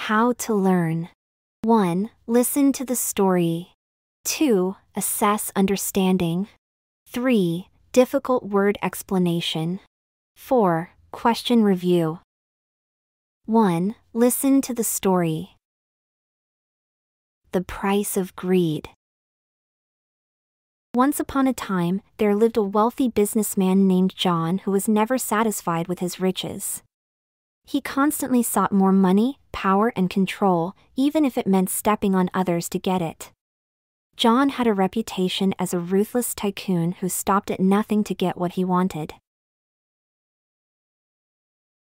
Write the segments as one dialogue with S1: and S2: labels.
S1: How to learn. 1. Listen to the story. 2. Assess understanding. 3. Difficult word explanation. 4. Question review. 1. Listen to the story. The price of greed. Once upon a time, there lived a wealthy businessman named John who was never satisfied with his riches. He constantly sought more money, power, and control, even if it meant stepping on others to get it. John had a reputation as a ruthless tycoon who stopped at nothing to get what he wanted.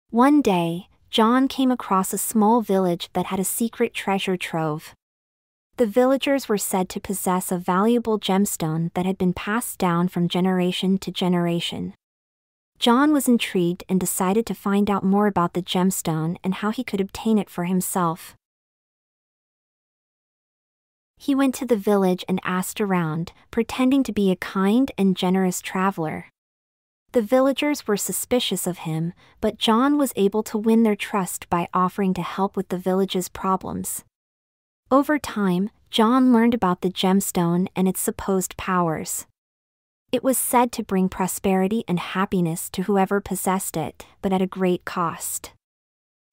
S1: One day, John came across a small village that had a secret treasure trove. The villagers were said to possess a valuable gemstone that had been passed down from generation to generation. John was intrigued and decided to find out more about the gemstone and how he could obtain it for himself. He went to the village and asked around, pretending to be a kind and generous traveler. The villagers were suspicious of him, but John was able to win their trust by offering to help with the village's problems. Over time, John learned about the gemstone and its supposed powers. It was said to bring prosperity and happiness to whoever possessed it, but at a great cost.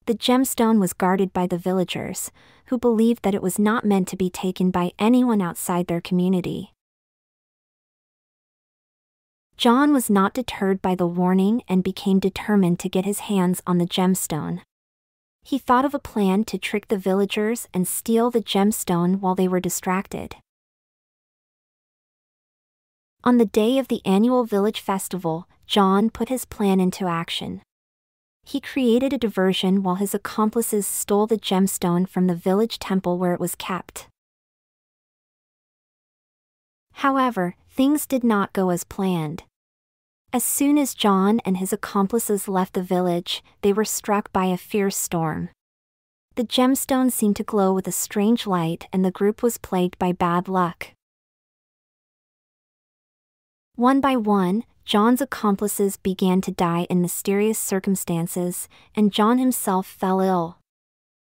S1: The gemstone was guarded by the villagers, who believed that it was not meant to be taken by anyone outside their community. John was not deterred by the warning and became determined to get his hands on the gemstone. He thought of a plan to trick the villagers and steal the gemstone while they were distracted. On the day of the annual village festival, John put his plan into action. He created a diversion while his accomplices stole the gemstone from the village temple where it was kept. However, things did not go as planned. As soon as John and his accomplices left the village, they were struck by a fierce storm. The gemstone seemed to glow with a strange light and the group was plagued by bad luck. One by one, John's accomplices began to die in mysterious circumstances, and John himself fell ill.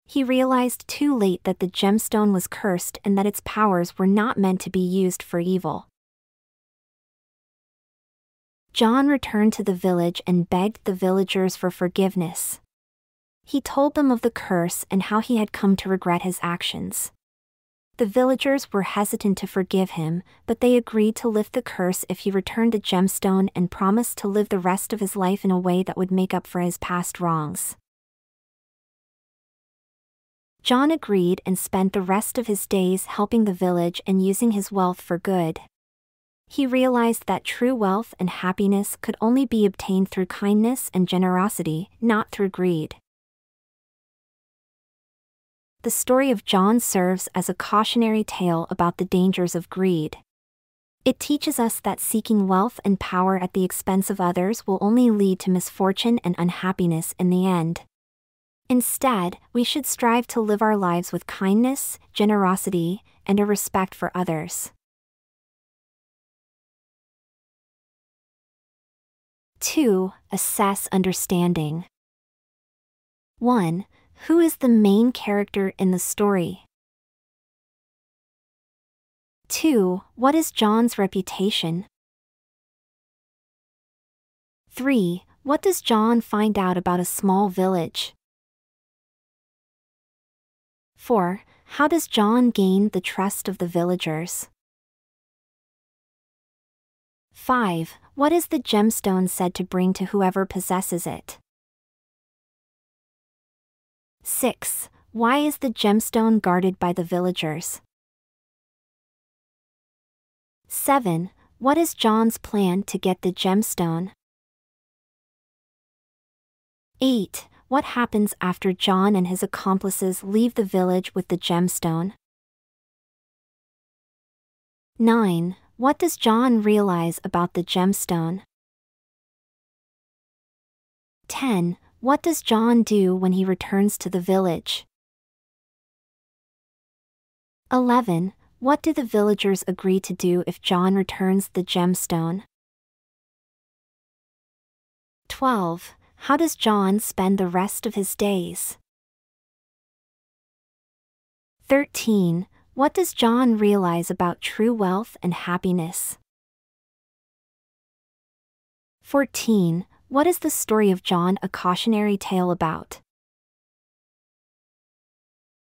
S1: He realized too late that the gemstone was cursed and that its powers were not meant to be used for evil. John returned to the village and begged the villagers for forgiveness. He told them of the curse and how he had come to regret his actions. The villagers were hesitant to forgive him, but they agreed to lift the curse if he returned the gemstone and promised to live the rest of his life in a way that would make up for his past wrongs. John agreed and spent the rest of his days helping the village and using his wealth for good. He realized that true wealth and happiness could only be obtained through kindness and generosity, not through greed. The story of John serves as a cautionary tale about the dangers of greed. It teaches us that seeking wealth and power at the expense of others will only lead to misfortune and unhappiness in the end. Instead, we should strive to live our lives with kindness, generosity, and a respect for others. 2. Assess understanding. 1. Who is the main character in the story? 2. What is John's reputation? 3. What does John find out about a small village? 4. How does John gain the trust of the villagers? 5. What is the gemstone said to bring to whoever possesses it? 6. Why is the gemstone guarded by the villagers? 7. What is John's plan to get the gemstone? 8. What happens after John and his accomplices leave the village with the gemstone? 9. What does John realize about the gemstone? 10. What does John do when he returns to the village? 11. What do the villagers agree to do if John returns the gemstone? 12. How does John spend the rest of his days? 13. What does John realize about true wealth and happiness? 14. What is the story of John a cautionary tale about?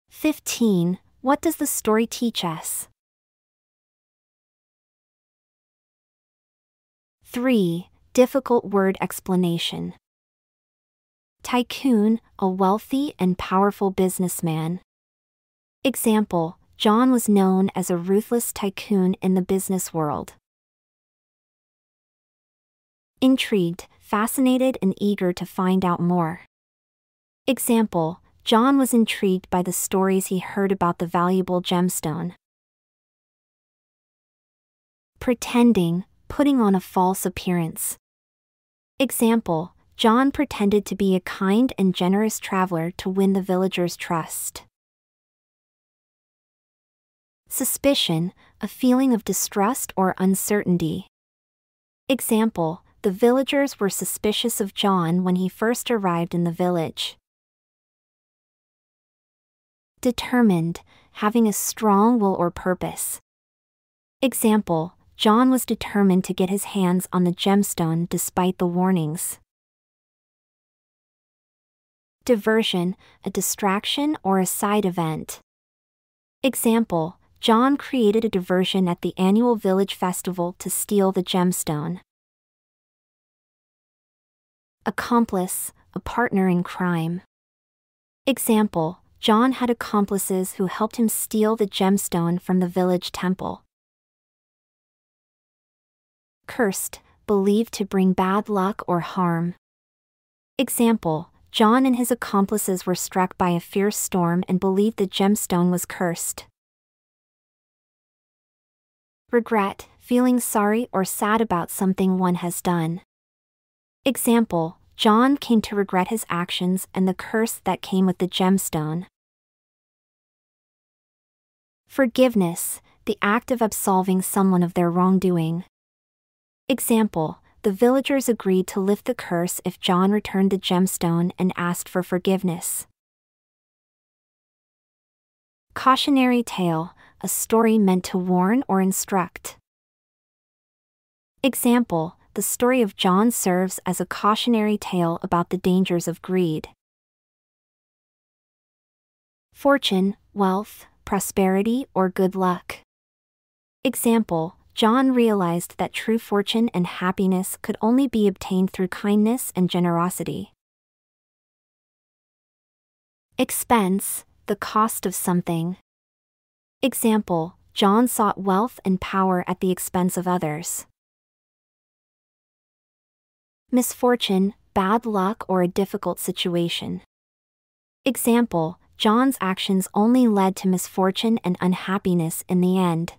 S1: 15. What does the story teach us? 3. Difficult word explanation. Tycoon, a wealthy and powerful businessman. Example, John was known as a ruthless tycoon in the business world. Intrigued, fascinated and eager to find out more. Example, John was intrigued by the stories he heard about the valuable gemstone. Pretending, putting on a false appearance. Example, John pretended to be a kind and generous traveler to win the villagers' trust. Suspicion, a feeling of distrust or uncertainty. Example, the villagers were suspicious of John when he first arrived in the village. Determined, having a strong will or purpose. Example, John was determined to get his hands on the gemstone despite the warnings. Diversion, a distraction or a side event. Example, John created a diversion at the annual village festival to steal the gemstone. Accomplice, a partner in crime. Example, John had accomplices who helped him steal the gemstone from the village temple. Cursed, believed to bring bad luck or harm. Example, John and his accomplices were struck by a fierce storm and believed the gemstone was cursed. Regret, feeling sorry or sad about something one has done. Example, John came to regret his actions and the curse that came with the gemstone. Forgiveness, the act of absolving someone of their wrongdoing. Example, the villagers agreed to lift the curse if John returned the gemstone and asked for forgiveness. Cautionary tale, a story meant to warn or instruct. Example, the story of John serves as a cautionary tale about the dangers of greed. Fortune, wealth, prosperity or good luck. Example, John realized that true fortune and happiness could only be obtained through kindness and generosity. Expense, the cost of something. Example, John sought wealth and power at the expense of others. Misfortune, bad luck or a difficult situation. Example, John's actions only led to misfortune and unhappiness in the end.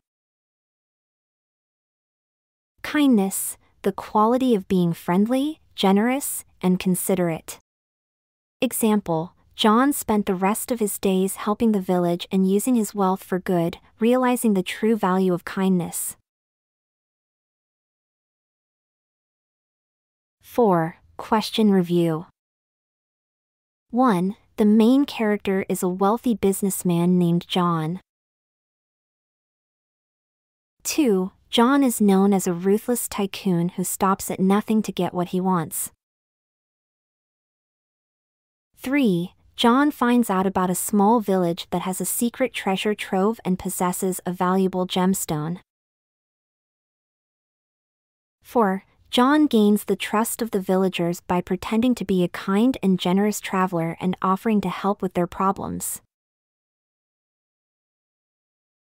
S1: Kindness, the quality of being friendly, generous, and considerate. Example, John spent the rest of his days helping the village and using his wealth for good, realizing the true value of kindness. 4. Question review. 1. The main character is a wealthy businessman named John. 2. John is known as a ruthless tycoon who stops at nothing to get what he wants. 3. John finds out about a small village that has a secret treasure trove and possesses a valuable gemstone. 4. John gains the trust of the villagers by pretending to be a kind and generous traveler and offering to help with their problems.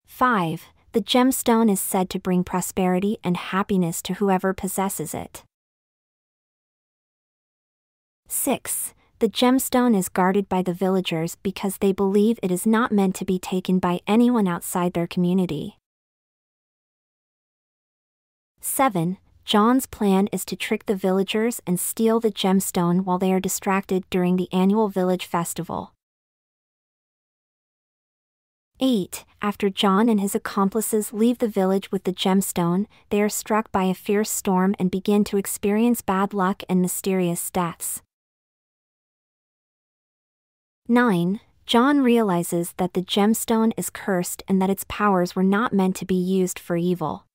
S1: 5. The gemstone is said to bring prosperity and happiness to whoever possesses it. 6. The gemstone is guarded by the villagers because they believe it is not meant to be taken by anyone outside their community. 7. John's plan is to trick the villagers and steal the gemstone while they are distracted during the annual village festival. 8. After John and his accomplices leave the village with the gemstone, they are struck by a fierce storm and begin to experience bad luck and mysterious deaths. 9. John realizes that the gemstone is cursed and that its powers were not meant to be used for evil.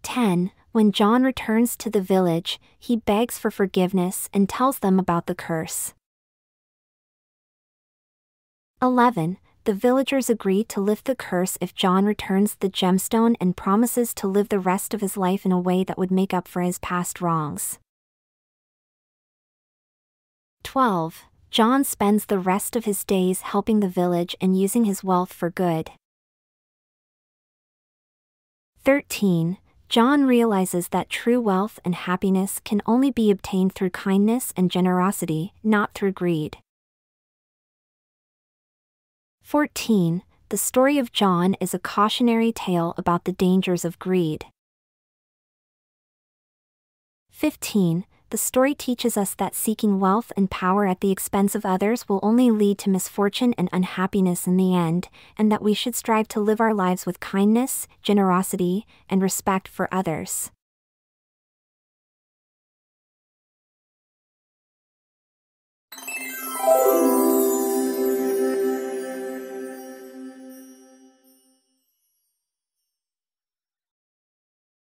S1: 10. When John returns to the village, he begs for forgiveness and tells them about the curse. 11. The villagers agree to lift the curse if John returns the gemstone and promises to live the rest of his life in a way that would make up for his past wrongs. 12. John spends the rest of his days helping the village and using his wealth for good. 13. John realizes that true wealth and happiness can only be obtained through kindness and generosity, not through greed. 14. The story of John is a cautionary tale about the dangers of greed. 15. The story teaches us that seeking wealth and power at the expense of others will only lead to misfortune and unhappiness in the end, and that we should strive to live our lives with kindness, generosity, and respect for others.